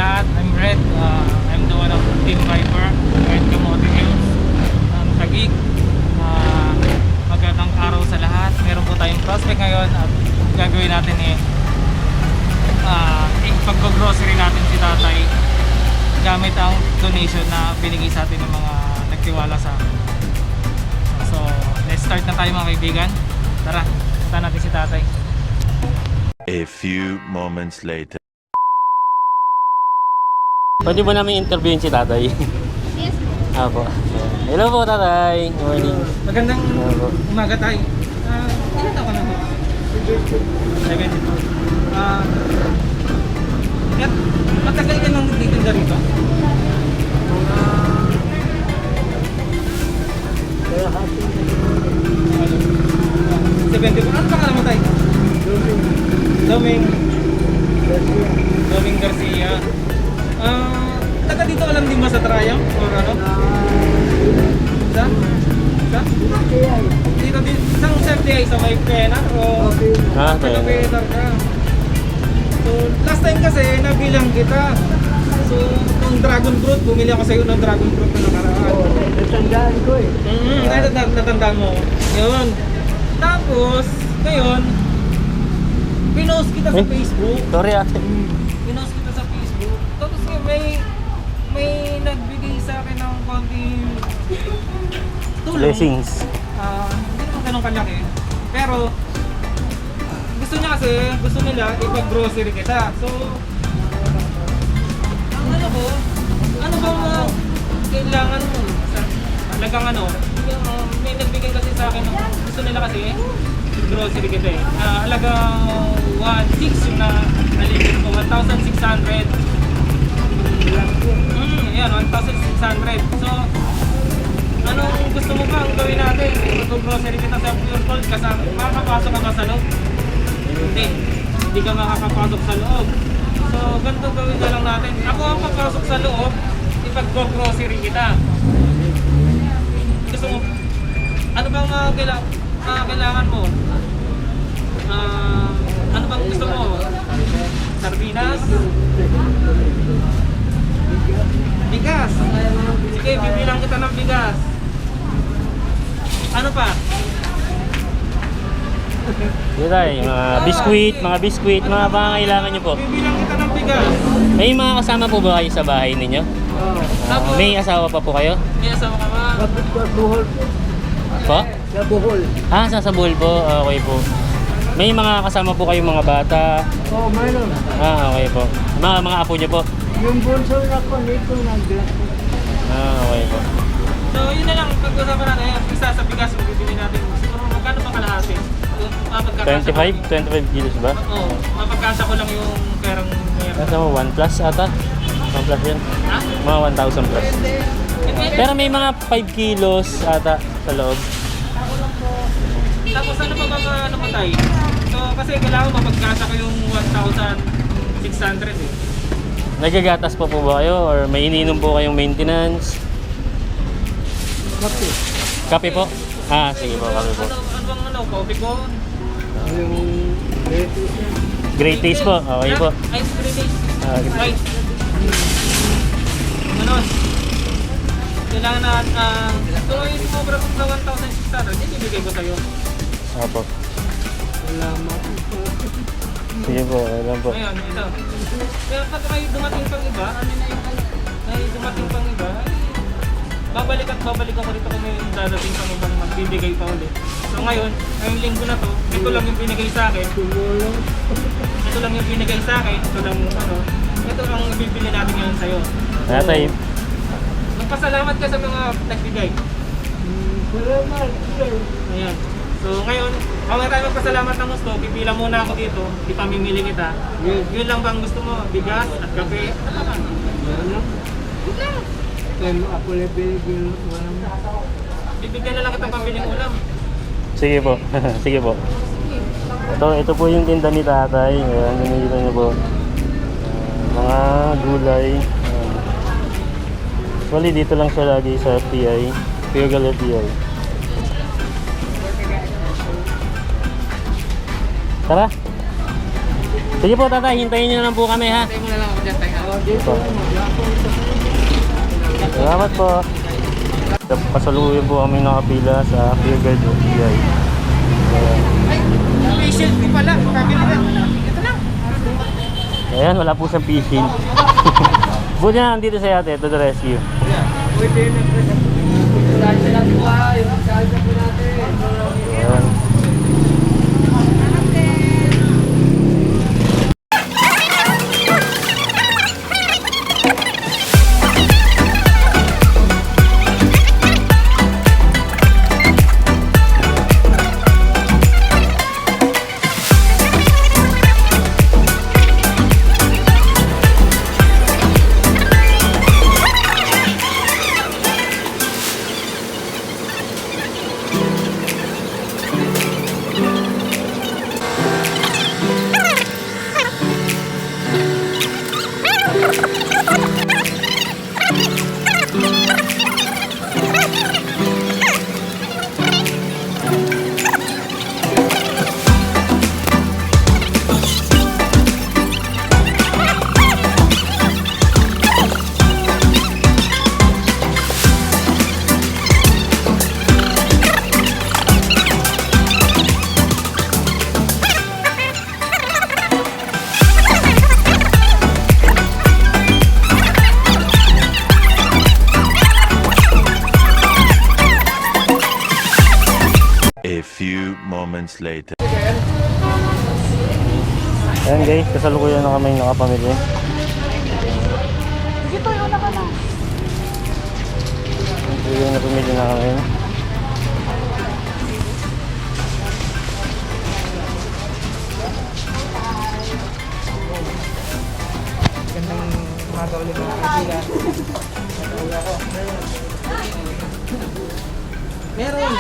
lahat. I'm Red. I'm the one of Team Viper. Red Kamote Hills. Taguig. Magandang araw sa lahat. Meron po tayong prospect ngayon at gagawin natin pag-grocery natin si tatay gamit ang donation na binigay sa atin ng mga nagtiwala sa akin. So, let's start na tayo mga kaibigan. Tara, punta natin si tatay. A few moments later. Pwede ba namin interviewin si tatay? Yes po. Apo. Hello po tatay. Good morning. Magandang umaga tayo. Ilan taon ka na po? 72. Matagal ka nang nagtitinda rito? 74. Ano pangalan mo tayo? Doming Garcia. Taga dito ka lang din ba sa Triumph? Or ano? Sa? Dito din. Isang FTI sa may pena? O taga-penar ka? So, last time kasi nabilang kita. So, yung dragon fruit, bumili ako sa'yo ng dragon fruit na nakaraan. Natandaan ko eh. Natandaan mo. Yun. Tapos, ngayon, pinost kita sa Facebook. Sorry ate. Pinost kita sa Facebook. Tapos may nagbigay sa akin ng konting tulong. Blessings. Hindi naman ganun kalaki. Pero, gusto nila ipag-grocery kita. So, ang ano ko, ano bang kailangan mo? Talagang may nagbigay kasi sa akin, gusto nila kasi grocery kita eh. Halagang 1,600 yung na-limit ko, 1,600. Ayan, 1,600. So, anong gusto mo ba ang gawin natin? Mag-grocery kita sa Pure Gold kasi makakapasok ka ba sa loob? Hindi ka makakapasok sa loob. So, ganito gawin na lang natin. Ako ang papasok sa loob, ipag-grocery kita. Gusto mo, ano bang kailangan mo? Ano bang gusto mo? Sardinas? Bigas? Sige, bibilang kita ng bigas. Ano pa? Dito tayo, mga biskuit, mga pangangailangan nyo po. Bibilang kita ng bigas. May mga kasama po ba kayo sa bahay ninyo? Tapos, May asawa pa po kayo? may asawa ka ba? Sa Bohol po. Po? Sa Bohol. Sa Bohol po. Okay po. May mga kasama po kayong mga bata? Oo, mayroon. Okay po. Mga apo nyo po? Yung bunso na ko, dito nag-glass po. Okay po. So, yun na lang. Pag-usapan natin. Isa sa bigas, bibili natin. Siguro, magkano pa kalahati? 25 kilos ba? Oo. Mapagkasa ko lang yung perang meron. Kasi mo 1 plus ata? 1 plus yun? Ha? Mga 1,000 plus. Pero may mga 5 kilos ata sa loob. Tapos ano pa bang namatay? So, kasi kailangan mapagkasa ko yung 1,600 eh. Nagagatas pa po ba kayo? Or may ininom po kayong maintenance? Kape. Kape po? Sige po, kape po. Ano bang coffee ko? Yung lettuce yan. Great taste po. Okay po. Ice cream taste. Okay. Right. Ganon. Kailangan na, kung yung sumobra sa 1,600, hindi bibigay ko sa'yo. Opo. Salamat po. Sige po, alam po. Ngayon, ito. Kaya pag may dumating pang iba, babalik ako rito kung may dadating pang ibang magbibigay pa ulit. So ngayon, ngayong linggo na to, ito lang yung binigay sa akin. Tumulong. Ito lang yung binigay sa akin. Ito lang ito ang bibili natin ngayon sa'yo. Tatay, Magpasalamat ka sa mga nagbigay. Salamat, sir. Ayan. So ngayon, kung tayo magpasalamat ng gusto, pipila muna ako dito, ipamimili kita. Yun lang bang gusto mo? Bigas at kape? Ano ba? Ano? Ako lebel, walang Bibigyan na lang kitang pambiling ulam. sige po. Sige po. Ito po yung tinda ni tatay. Ayan, nakikita niyo po. Mga gulay. Actually, dito lang siya lagi sa FTI. Piogal FTI. Tara. Sige po tatay, hintayin nyo na lang po kami ha. Tayo mo na lang ako dyan tayo. Ito. Salamat po. Pasaluhin po kami nakapila sa Clear Guard OPI. Patient ko pala. Kabili na. Ito lang. Ayan, wala po siyang fishing. Buti na nandito sa ate, to the rescue. Ayan. A few moments later. Ayan guys, kasalukuyan na kami nakapamili. Dito yun na ka na. Kasalukuyan na pumili na kami. Gandang umaga ulit mga kaibigan. Natawag ako. Meron.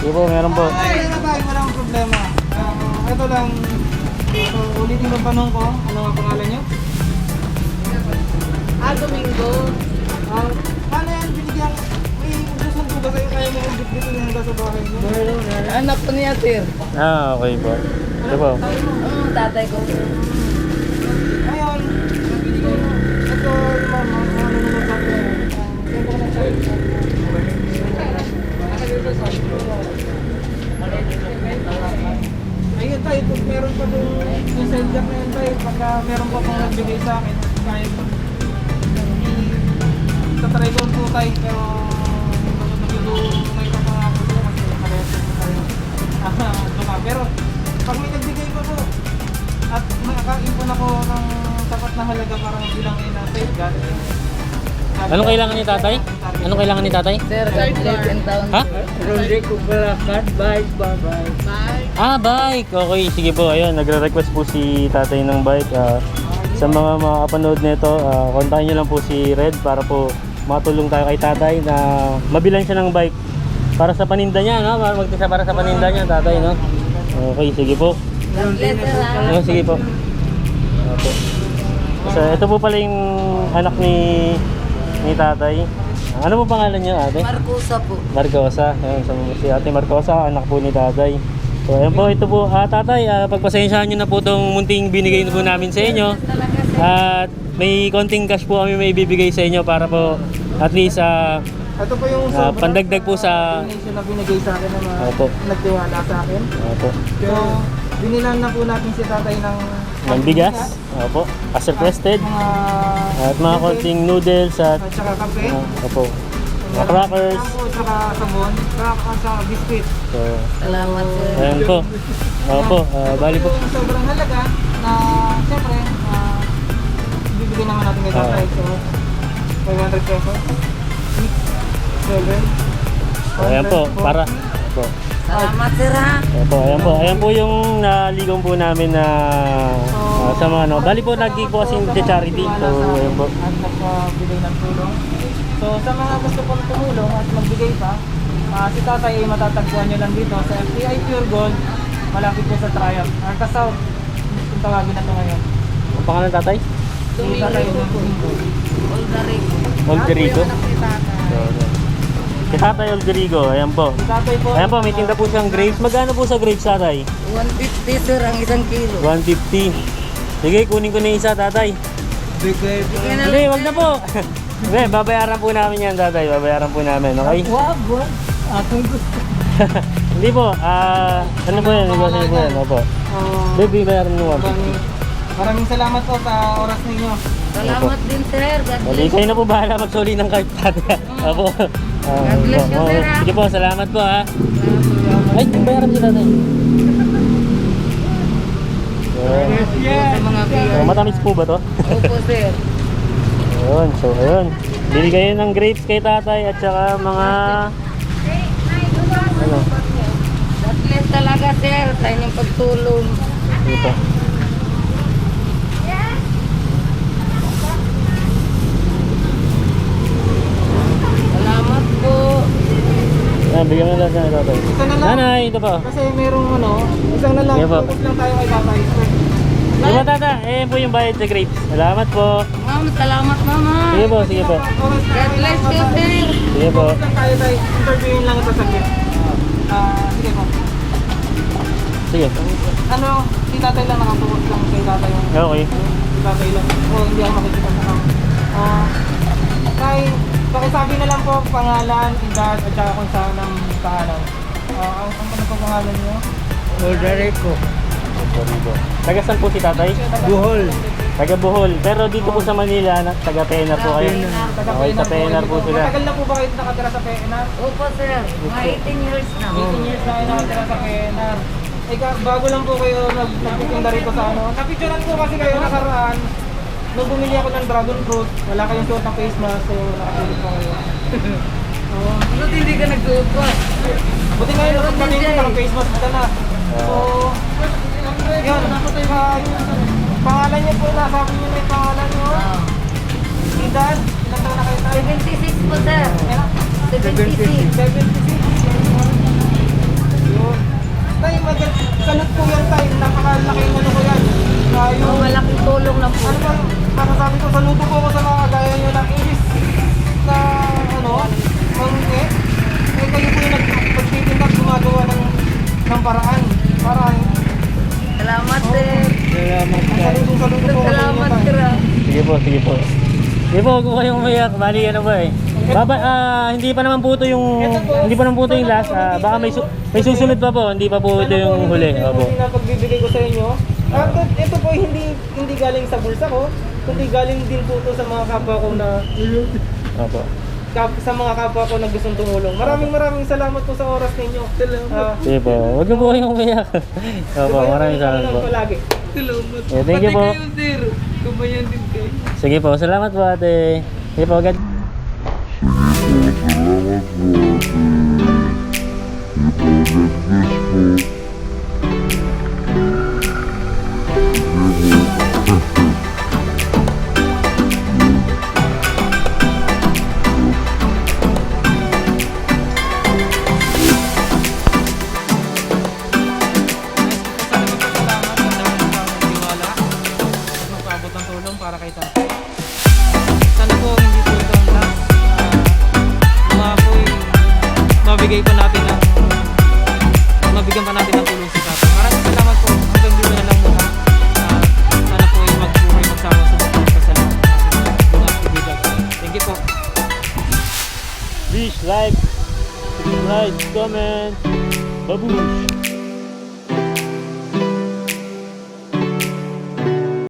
Sige po, meron po. Ay, walang problema. Ito lang. Ulitin ko tanong ko. Ano ang pangalan niyo? Domingo. Paano yan binigyan? May gusto ba sa'yo kaya mo kung dito na hanggang sa bahay niyo? Anak ko niya, Tir. Ah, okay po. Ito po. Tatay ko. Ngayon, binigay mo. Ito, mama, ano naman sa akin? Siyempre na siya. Ayun tayo, kung meron pa doon yung send jack na yun tayo, pagka meron pa pong nagbigay sa akin, kaya ko. Tatry ko po tayo, pero nagdudungay pa mga ako doon, kasi nakareso po tayo. Pero pag may nagbigay pa po, at makakaipon ako ng tapat na halaga para bilangin na safeguard. Anong kailangan ni tatay? Anong kailangan ni tatay? Sir, card taon. Ha? Hindi ko pala card, bye, bye. Ah, bike! Okay, sige po. Ayun, nagre-request po si tatay ng bike. Sa mga makakapanood nito, kontakin nyo lang po si Red para po matulong tayo kay tatay na mabilan siya ng bike para sa paninda niya, no? Para magtisa para sa paninda niya, tatay, no? Okay, sige po. Letter ha. Oh, sige po. Opo. So, ito po pala yung anak ni tatay. Ano po pangalan niyo, ate? Marcusa po. Marcosa. Ayan, si ate Marcosa, anak po ni tatay. So, ayan po, ito po. Tatay, pagpasensyahan nyo na po itong munting binigay na po namin sa inyo. At may konting cash po kami may bibigay sa inyo para po at least Ito po yung pandagdag po sa... donation na binigay sa akin ng mga Opo. nagtiwala sa akin. Opo. So, binilan na po natin si tatay Ng bigas. Opo. As requested. Mga At mga konting noodles at... at saka kape. Opo. Mga crackers. At saka sabon. At saka biscuit. So, Salamat, sir. ayan po. Opo. Bali po. Yung sobrang halaga na siyempre bibigyan naman natin kay tatay. So, 500 pesos. 7. Ayan po. Para... Opo. Salamat, sir ha. Opo, ayan po yung naligaw po namin na sa mga ano. Bali po lagi po kasing charity. So, ayan po. At nagbigay ng tulong. So sa mga gusto pong tumulong at magbigay pa, si tatay ay matatagpuan nyo lang dito sa FTI Pure Gold, malapit po sa Triumph. Arca South, kung tawagin na ito ngayon. Ang pangalan tatay? Si tatay Domingo po. Domingo. Olga Rico. Old Rico. Anak ni tatay. So, Si Tatay Rodrigo, ayan po. Si tatay po. Ayan po, may tinda po siyang grapes. Magkano po sa grapes, Tatay? 150 sir ang isang kilo. 150. Sige, kunin ko na yung isa, Tatay. Bigay po. Sige na Hindi, lang, wag na sir. po. Hindi, babayaran po namin yan, Tatay. Babayaran po namin, okay? Wag, wag. Akong gusto. Hindi po, ano po yan? Negosyo po yan, opo. Baby, bayaran mo 150. Maraming salamat po sa oras ninyo. Salamat din sir. God Hindi, bless. kayo na po bahala magsuli ng card, Tatay. Opo. God bless you, sir, ha? Sige po, salamat po, ha? Ay, bayaran si Tatay. Sa mga biyan. Matamis po ba to? Opo sir. Ayun, so ayun. Bili kayo ng grapes kay Tatay at saka mga ano, God bless talaga sir sa inyong pagtulong. dito. Salamat po. Bigyan mo na lang sa Tatay. Isa na lang. Nanay, ito po. Kasi merong ano, isang na lang. Sige po. Focus lang tayo kay tatay. Sige po, Tata. Ayan po yung bayad sa grapes. Salamat po. Ma'am, salamat mama. Sige po, sige po. God bless you sir. Sige po. Focus lang tayo tayo. Interviewin lang ito saglit. Sige po. Sige. Ano, si tatay lang nakafocus lang kay tatay yung Okay. si tatay lang. O hindi ako makikita sa kanya. Kay, pakisabi na lang po pangalan, edad, at saka kung saan ang tahanan. Ang ano po pangalan niyo? Roderico. Taga saan po si Tatay? Buhol. Taga Bohol. Pero dito po sa Manila, taga Tenar po kayo. Okay, sa Tenar po sila. Matagal na po ba kayo nakatira sa PNR? Opo sir. Mga 18 years na. 18 years na kayo nakatira sa PNR. Bago lang po kayo nagtitinda rito sa ano. Napicturean po kasi kayo nakaraan. Nung bumili ako ng dragon fruit, wala kayong suot ng face mask, so nakatulog po kayo. Ba't hindi ka nagtutuwas? Buti ngayon, kami naka-face mask ka na. So, yun. Pangalan niyo po, nasabi niyo may pangalan niyo. Edad, ilan taon na kayo tayo? 76 po sir. 76. 76. Yun. Tayo, salute po yan tayo. Napakalaking ano ko yan. Oh, malaking tulong na po. Ano ba, masasabi ko, saludo po ako sa mga kagaya nyo ng English na ano, mangke. Eh kayo po yung nagpagtitindag, gumagawa ng paraan. Paraan. Salamat sir. Salamat ka. Saludo po ako sa inyo, Salamat tay. sir. Sige po, sige po. Sige po, huwag po kayong umiyak. Bali, ano ba eh. Hindi pa naman po ito yung last. Baka may susunod pa po. Hindi pa po ito yung huli. Opo. Hindi na pagbibigay ko sa inyo. Ito po hindi galing sa bulsa ko, kundi galing din po ito sa mga kapwa ko na Opo. sa mga kapwa ko na gustong tumulong. Maraming salamat po sa oras ninyo. Sige po, huwag na po kayong umiyak. Opo, maraming salamat po. Palagi. Salamat. Thank you po. Pati kayo sir. Kumayan din kayo. Sige po, salamat po ate. Sige po, agad. Magpaabot ng tulong para kay tatay. Sana po hindi po ito ang last. Mabigyan pa natin ng tulong si tatay. Maraming salamat po. Hanggang dito na lang muna. Sana po ay magbuhay magsama sa mga kasalanan natin mga aktibidad. Thank you po. Please like, subscribe, comment. Babush!